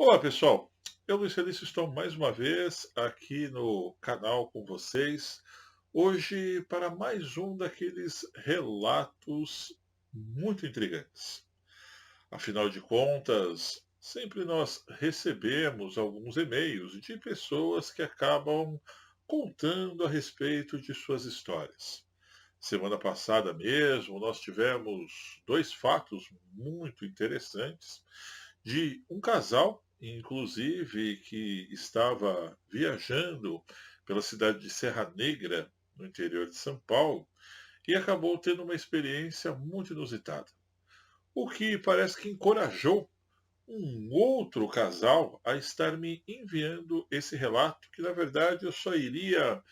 Olá, pessoal. Eu, Luiz Felício, estou mais uma vez aqui no canal com vocês. Hoje, para mais um daqueles relatos muito intrigantes. Afinal de contas, sempre nós recebemos alguns e-mails de pessoas que acabam contando a respeito de suas histórias. Semana passada mesmo, nós tivemos dois fatos muito interessantes de um casal, inclusive, que estava viajando pela cidade de Serra Negra, no interior de São Paulo, e acabou tendo uma experiência muito inusitada. O que parece que encorajou um outro casal a estar me enviando esse relato, que na verdade eu só iria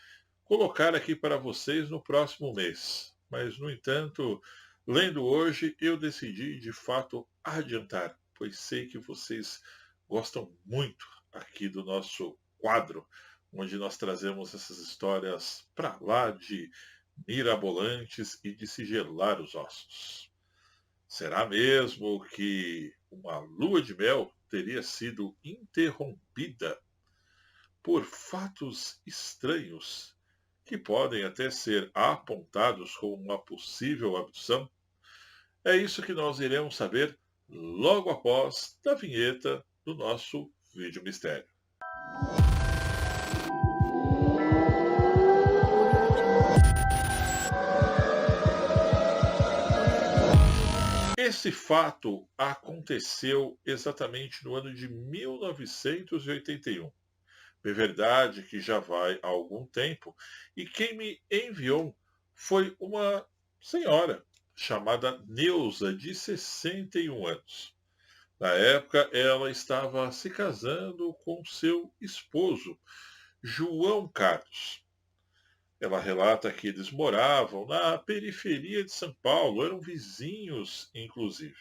colocar aqui para vocês no próximo mês. Mas, no entanto, lendo hoje, eu decidi de fato adiantar, pois sei que vocês gostam muito aqui do nosso quadro, onde nós trazemos essas histórias para lá de mirabolantes e de se gelar os ossos. Será mesmo que uma lua de mel teria sido interrompida por fatos estranhos que podem até ser apontados como uma possível abdução? É isso que nós iremos saber logo após da vinheta do nosso vídeo mistério. Esse fato aconteceu exatamente no ano de 1981. É verdade que já vai há algum tempo, e quem me enviou foi uma senhora chamada Neuza, de 61 anos. Na época, ela estava se casando com seu esposo, João Carlos. Ela relata que eles moravam na periferia de São Paulo, eram vizinhos, inclusive,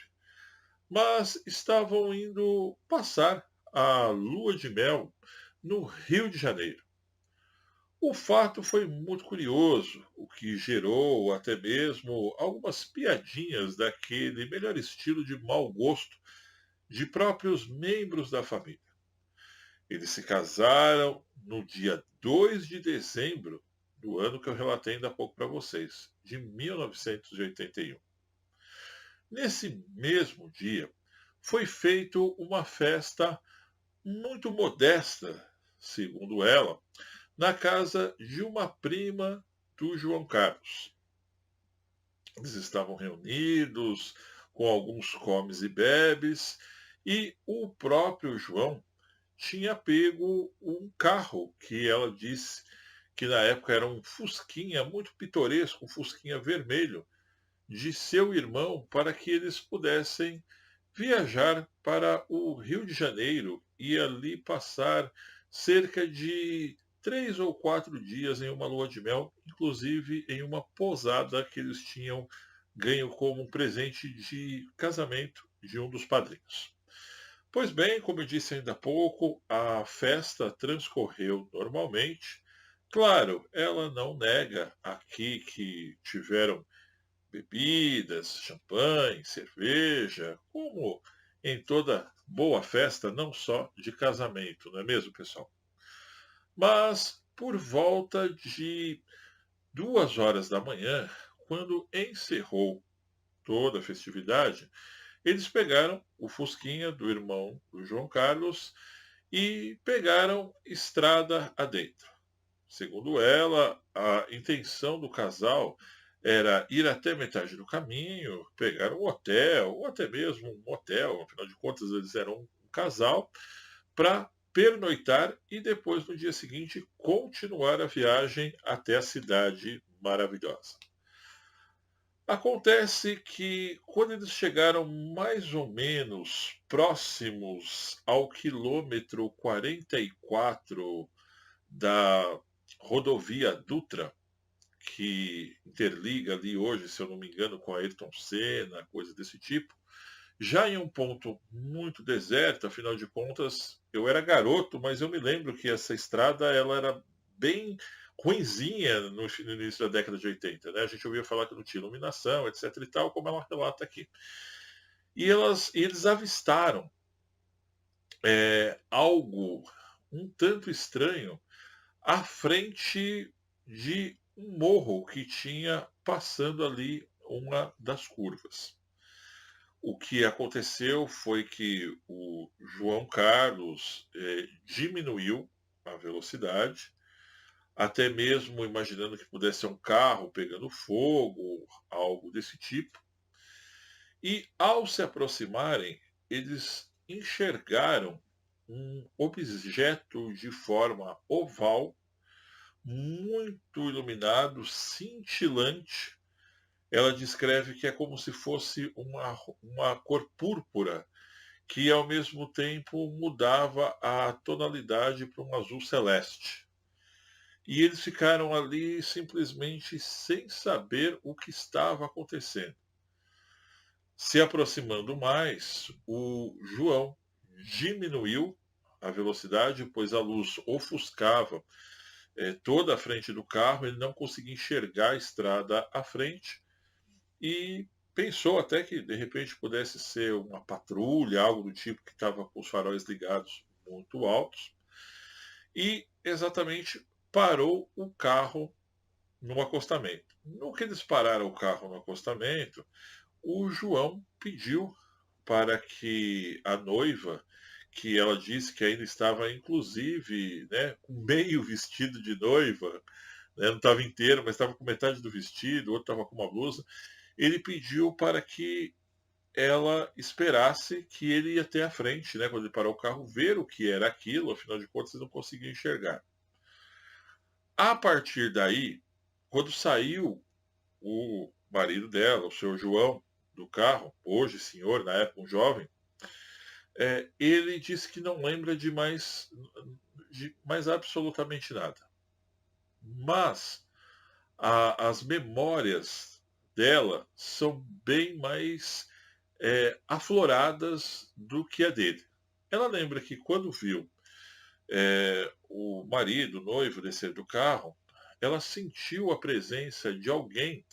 mas estavam indo passar a lua de mel no Rio de Janeiro. O fato foi muito curioso, o que gerou até mesmo algumas piadinhas daquele melhor estilo de mau gosto de próprios membros da família. Eles se casaram no dia 2 de dezembro do ano que eu relatei ainda há pouco para vocês, de 1981. Nesse mesmo dia, foi feita uma festa muito modesta, segundo ela, na casa de uma prima do João Carlos. Eles estavam reunidos com alguns comes e bebes, e o próprio João tinha pego um carro que ela disse que na época era um fusquinha muito pitoresco, um fusquinha vermelho, de seu irmão, para que eles pudessem viajar para o Rio de Janeiro e ali passar cerca de 3 ou 4 dias em uma lua de mel, inclusive em uma posada que eles tinham ganho como um presente de casamento de um dos padrinhos. Pois bem, como eu disse ainda há pouco, a festa transcorreu normalmente. Claro, ela não nega aqui que tiveram bebidas, champanhe, cerveja, como em toda boa festa, não só de casamento, não é mesmo, pessoal? Mas por volta de 2 horas da manhã, quando encerrou toda a festividade, eles pegaram o Fusquinha do irmão do João Carlos e pegaram estrada adentro. Segundo ela, a intenção do casal era ir até metade do caminho, pegar um hotel, ou até mesmo um motel, afinal de contas eles eram um casal, para pernoitar e depois, no dia seguinte, continuar a viagem até a cidade maravilhosa. Acontece que quando eles chegaram mais ou menos próximos ao quilômetro 44 da rodovia Dutra, que interliga ali hoje, se eu não me engano, com a Ayrton Senna, coisa desse tipo, já em um ponto muito deserto, afinal de contas, eu era garoto, mas eu me lembro que essa estrada ela era bem ruinzinha no início da década de 80, né? A gente ouvia falar que não tinha iluminação, etc e tal, como ela relata aqui. E eles avistaram algo um tanto estranho à frente de um morro que tinha passando ali uma das curvas. O que aconteceu foi que o João Carlos diminuiu a velocidade, até mesmo imaginando que pudesse ser um carro pegando fogo, algo desse tipo. E ao se aproximarem, eles enxergaram um objeto de forma oval, muito iluminado, cintilante. Ela descreve que é como se fosse uma cor púrpura, que ao mesmo tempo mudava a tonalidade para um azul celeste. E eles ficaram ali simplesmente sem saber o que estava acontecendo. Se aproximando mais, o João diminuiu a velocidade, pois a luz ofuscava toda a frente do carro, ele não conseguia enxergar a estrada à frente e pensou até que de repente pudesse ser uma patrulha, algo do tipo que estava com os faróis ligados muito altos, e exatamente parou o carro no acostamento. No que eles pararam o carro no acostamento, o João pediu para que a noiva, que ela disse que ainda estava inclusive, né, com meio vestido de noiva, né, não estava inteiro, mas estava com metade do vestido, o outro estava com uma blusa, ele pediu para que ela esperasse que ele ia até a frente, né, quando ele parou o carro, ver o que era aquilo, afinal de contas ele não conseguia enxergar. A partir daí, quando saiu o marido dela, o seu João, do carro, hoje senhor, na época um jovem, ele disse que não lembra de mais absolutamente nada. Mas as memórias dela são bem mais afloradas do que a dele. Ela lembra que quando viu o marido, o noivo, descer do carro, ela sentiu a presença de alguém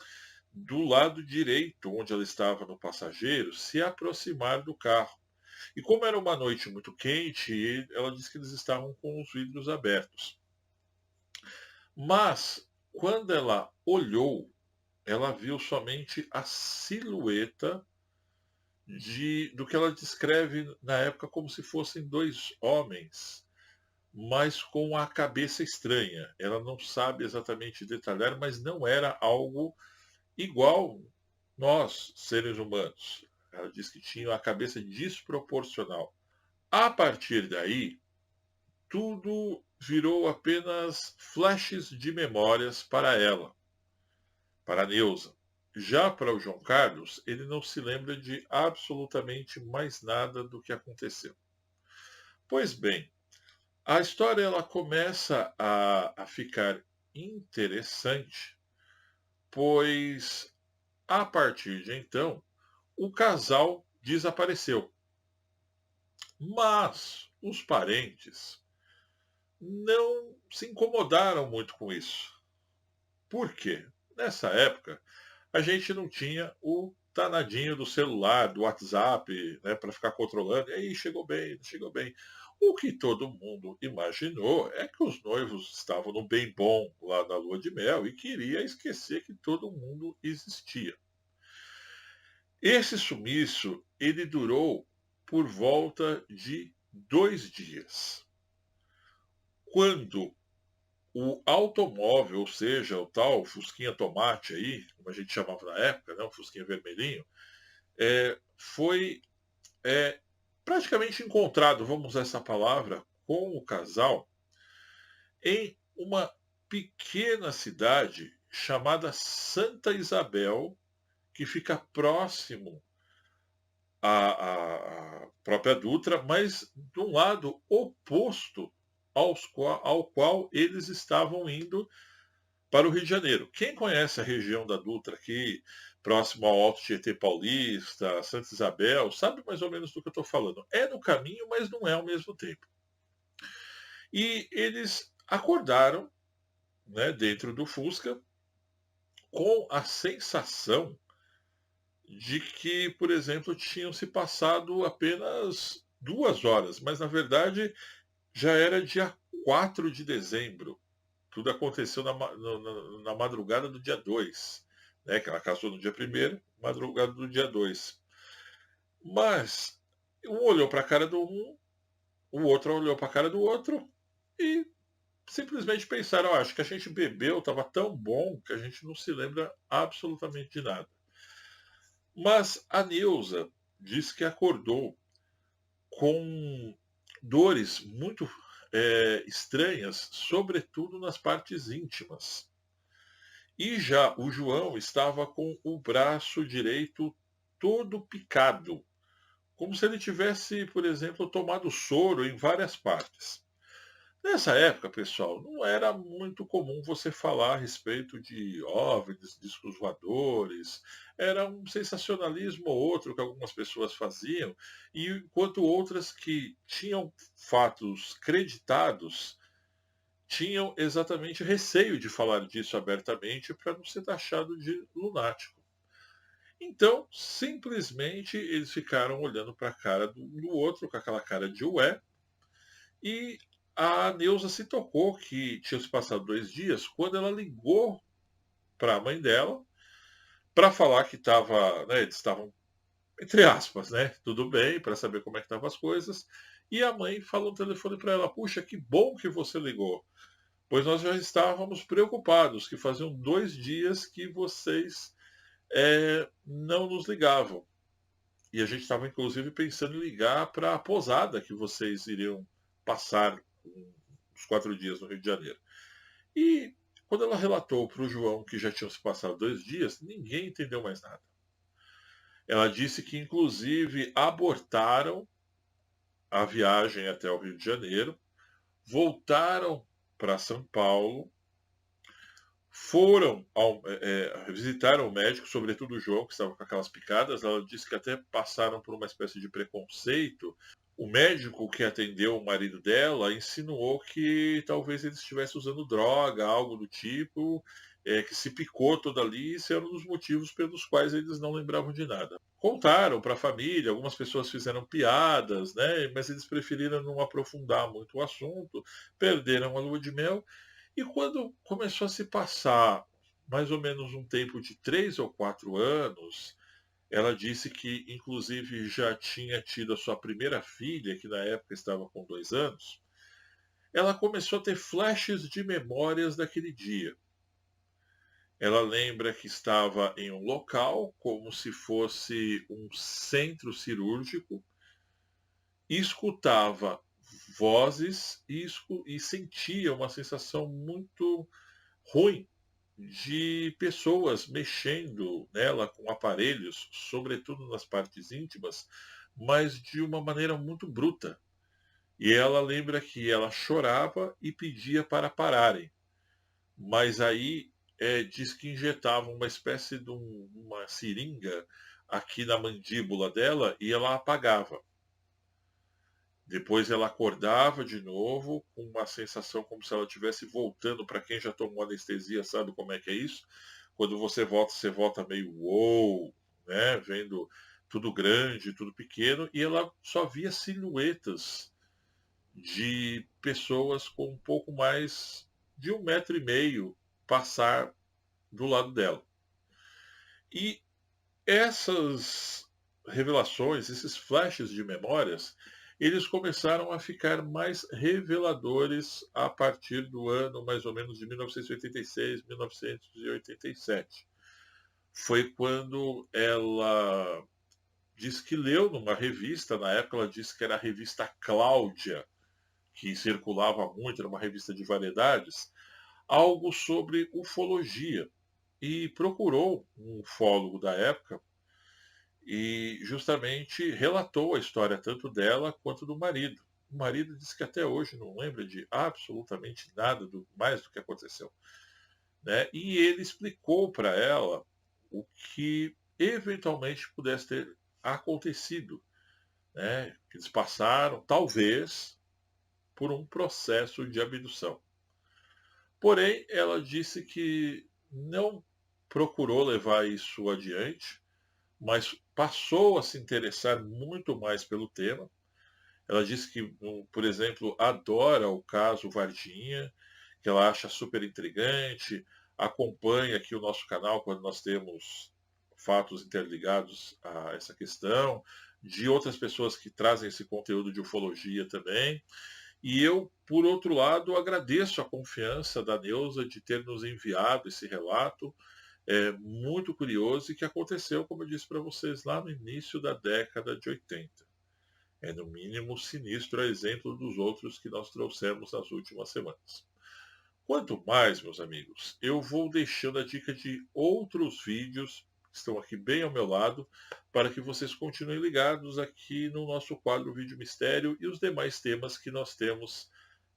do lado direito, onde ela estava no passageiro, se aproximar do carro. E como era uma noite muito quente, ela disse que eles estavam com os vidros abertos. Mas, quando ela olhou, ela viu somente a silhueta do que ela descreve na época como se fossem dois homens, mas com a cabeça estranha. Ela não sabe exatamente detalhar, mas não era algo igual nós, seres humanos. Ela diz que tinha a cabeça desproporcional. A partir daí, tudo virou apenas flashes de memórias para ela, para a Neuza. Já para o João Carlos, ele não se lembra de absolutamente mais nada do que aconteceu. Pois bem, a história ela começa a ficar interessante, pois a partir de então, o casal desapareceu. Mas os parentes não se incomodaram muito com isso. Por quê? Nessa época, a gente não tinha o danadinho do celular, do WhatsApp, né, para ficar controlando. E aí, chegou bem, não chegou bem. O que todo mundo imaginou é que os noivos estavam no bem bom lá na lua de mel e queria esquecer que todo mundo existia. Esse sumiço, ele durou por volta de 2 dias. Quando o automóvel, ou seja, o tal Fusquinha Tomate aí, como a gente chamava na época, né, o Fusquinha vermelhinho, foi praticamente encontrado, vamos usar essa palavra, com o casal em uma pequena cidade chamada Santa Isabel, que fica próximo à própria Dutra, mas de um lado oposto ao qual eles estavam indo para o Rio de Janeiro. Quem conhece a região da Dutra aqui, próximo ao Alto Tietê Paulista, Santa Isabel, sabe mais ou menos do que eu estou falando. É no caminho, mas não é ao mesmo tempo. E eles acordaram, né, dentro do Fusca com a sensação de que, por exemplo, tinham se passado apenas 2 horas, mas na verdade já era dia 4 de dezembro. Tudo aconteceu na madrugada do dia 2, né? Que ela casou no dia 1º, madrugada do dia 2. Mas um olhou para a cara do um, o outro olhou para a cara do outro e simplesmente pensaram: "Ó, acho que a gente bebeu, estava tão bom que a gente não se lembra absolutamente de nada". Mas a Neuza diz que acordou com dores muito estranhas, sobretudo nas partes íntimas. E já o João estava com o braço direito todo picado, como se ele tivesse, por exemplo, tomado soro em várias partes. Nessa época, pessoal, não era muito comum você falar a respeito de OVNIs, discos voadores. Era um sensacionalismo ou outro que algumas pessoas faziam, e enquanto outras que tinham fatos creditados tinham exatamente receio de falar disso abertamente para não ser taxado de lunático. Então, simplesmente eles ficaram olhando para a cara do outro com aquela cara de ué, e a Neuza se tocou que tinha se passado 2 dias quando ela ligou para a mãe dela para falar que estava, né, eles estavam, entre aspas, né, tudo bem, para saber como é que estavam as coisas. E a mãe falou no telefone para ela: "Puxa, que bom que você ligou, pois nós já estávamos preocupados, que faziam 2 dias que vocês não nos ligavam. E a gente estava, inclusive, pensando em ligar para a posada que vocês iriam passar os 4 dias no Rio de Janeiro". E quando ela relatou para o João que já tinham se passado 2 dias, ninguém entendeu mais nada. Ela disse que, inclusive, abortaram a viagem até o Rio de Janeiro, voltaram para São Paulo, visitaram o médico, sobretudo o João, que estava com aquelas picadas. Ela disse que até passaram por uma espécie de preconceito. O médico que atendeu o marido dela insinuou que talvez ele estivesse usando droga, algo do tipo, que se picou toda ali, e esse era um dos motivos pelos quais eles não lembravam de nada. Contaram para a família, algumas pessoas fizeram piadas, né, mas eles preferiram não aprofundar muito o assunto, perderam a lua de mel. E quando começou a se passar mais ou menos um tempo de 3 ou 4 anos, ela disse que, inclusive, já tinha tido a sua primeira filha, que na época estava com 2 anos. Ela começou a ter flashes de memórias daquele dia. Ela lembra que estava em um local, como se fosse um centro cirúrgico, e escutava vozes e sentia uma sensação muito ruim de pessoas mexendo nela com aparelhos, sobretudo nas partes íntimas, mas de uma maneira muito bruta. E ela lembra que ela chorava e pedia para pararem, mas aí diz que injetavam uma espécie de uma seringa aqui na mandíbula dela e ela apagava. Depois ela acordava de novo com uma sensação como se ela estivesse voltando. Para quem já tomou anestesia sabe como é que é isso. Quando você volta meio uou, né? Vendo tudo grande, tudo pequeno, e ela só via silhuetas de pessoas com um pouco mais de 1,5 m passar do lado dela. E essas revelações, esses flashes de memórias, eles começaram a ficar mais reveladores a partir do ano mais ou menos de 1986, 1987. Foi quando ela diz que leu numa revista, na época ela disse que era a revista Cláudia, que circulava muito, era uma revista de variedades, algo sobre ufologia. E procurou um ufólogo da época e justamente relatou a história tanto dela quanto do marido. O marido disse que até hoje não lembra de absolutamente nada mais do que aconteceu, né? E ele explicou para ela o que eventualmente pudesse ter acontecido, né? Eles passaram, talvez, por um processo de abdução. Porém, ela disse que não procurou levar isso adiante, mas passou a se interessar muito mais pelo tema. Ela disse que, por exemplo, adora o caso Varginha, que ela acha super intrigante, acompanha aqui o nosso canal quando nós temos fatos interligados a essa questão, de outras pessoas que trazem esse conteúdo de ufologia também. E eu, por outro lado, agradeço a confiança da Neuza de ter nos enviado esse relato, muito curioso e que aconteceu, como eu disse para vocês, lá no início da década de 80. É no mínimo sinistro, a exemplo dos outros que nós trouxemos nas últimas semanas. Quanto mais, meus amigos, eu vou deixando a dica de outros vídeos que estão aqui bem ao meu lado, para que vocês continuem ligados aqui no nosso quadro Vídeo Mistério e os demais temas que nós temos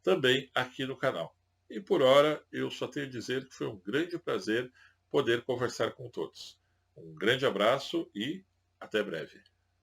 também aqui no canal. E por hora, eu só tenho a dizer que foi um grande prazer poder conversar com todos. Um grande abraço e até breve.